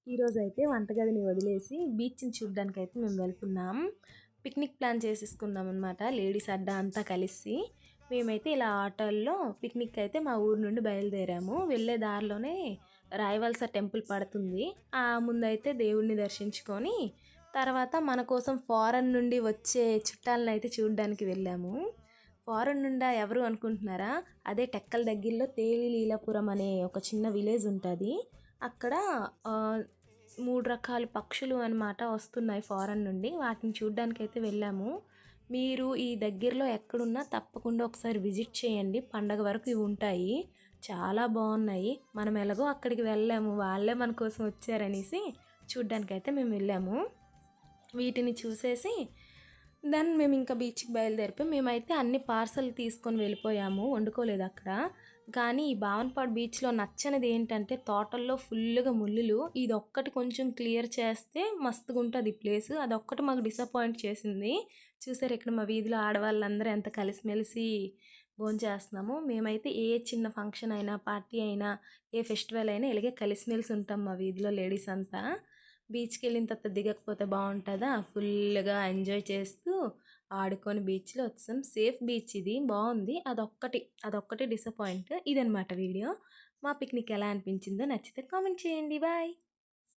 ఈరోజైతే వంటగదిని వదిలేసి బీచ్‌ని చూడ్డానికైతే మేము వెళ్తున్నాం. పిక్నిక్ ప్లాన్ చేసేసుకున్నామనమాట. లేడీస్ అడ్డా అంతా కలిసి. మేమైతే ఇలా ఆటోల్లో పిక్నిక్ అయితే మా ఊరు నుండి బయలుదేరాము. వెళ్ళే దారిలోనే రాయవలస టెంపుల్ పడుతుంది. ముందైతే దేవుడిని దర్శించుకొని, తర్వాత మన కోసం ఫారెన్ నుండి వచ్చే చుట్టాలనైతే చూడ్డానికి వెళ్ళాము. ఫారెన్ నుండా ఎవరు అనుకుంటున్నారా? అదే టెక్కల దగ్గరలో తేలిలీలాపురం అనే ఒక చిన్న విలేజ్ ఉంటది. అక్కడ ఆహ్, 3 రకాల పక్షులు అనమాట వస్తున్నాయి ఫారెన్ నుండి. వాటిని చూడ్డానికైతే వెళ్ళాము. మీరు ఈ దగ్గరలో ఎక్కడున్నా తప్పకుండా ఒకసారి విజిట్ చేయండి. పండగ వరకు ఇవి ఉంటాయి. చాలా బాగున్నాయి. మనం ఎలాగో అక్కడికి వెళ్ళాము. వాళ్ళే మన కోసం వచ్చారనేసి చూడ్డానికైతే మేము వెళ్ళాము. వీటిని చూసేసి మేము ఇంకా బీచ్‌కి బయలుదేరిపోయాం. మేమైతే అన్ని పార్సెల్ తీసుకొని వెళ్ళిపోయాము. వండుకోలేదు అక్కడ. కానీ ఈ భావనపాడు బీచ్‌లో నచ్చనిది ఏంటంటే తోటల్లో ఫుల్లుగా ముల్లులు. ఇదొక్కటి కొంచెం క్లియర్ చేస్తే మస్తుగుంటది ఈ ప్లేసు. అదొక్కటి మాకు డిసప్పాయింట్ చేసింది. చూసారా ఇక్కడ మా వీధిలో ఆడవాళ్ళందరూ ఎంత కలిసిమెలిసి భోంచేస్తున్నామో. మేమైతే ఏ చిన్న ఫంక్షన్ అయినా, పార్టీ అయినా, ఏ ఫెస్టివల్ అయినా ఇలాగే కలిసిమెలిసి ఉంటాం మా వీధిలో లేడీస్ అంతా. బీచ్‌కెళ్ళిన తర్వాత దిగకపోతే బావుంటదా? ఫుల్లుగా ఎంజాయ్ చేస్తూ ఆడుకొని బీచ్‌లో వచ్చేసాం. సేఫ్ బీచ్ ఇది. బావుంది. అదొక్కటి డిసప్పాయింట్. ఇదనమాట వీడియో. మా పిక్నిక్ ఎలా అనిపించిందో నచ్చితే కామెంట్ చేయండి. బాయ్.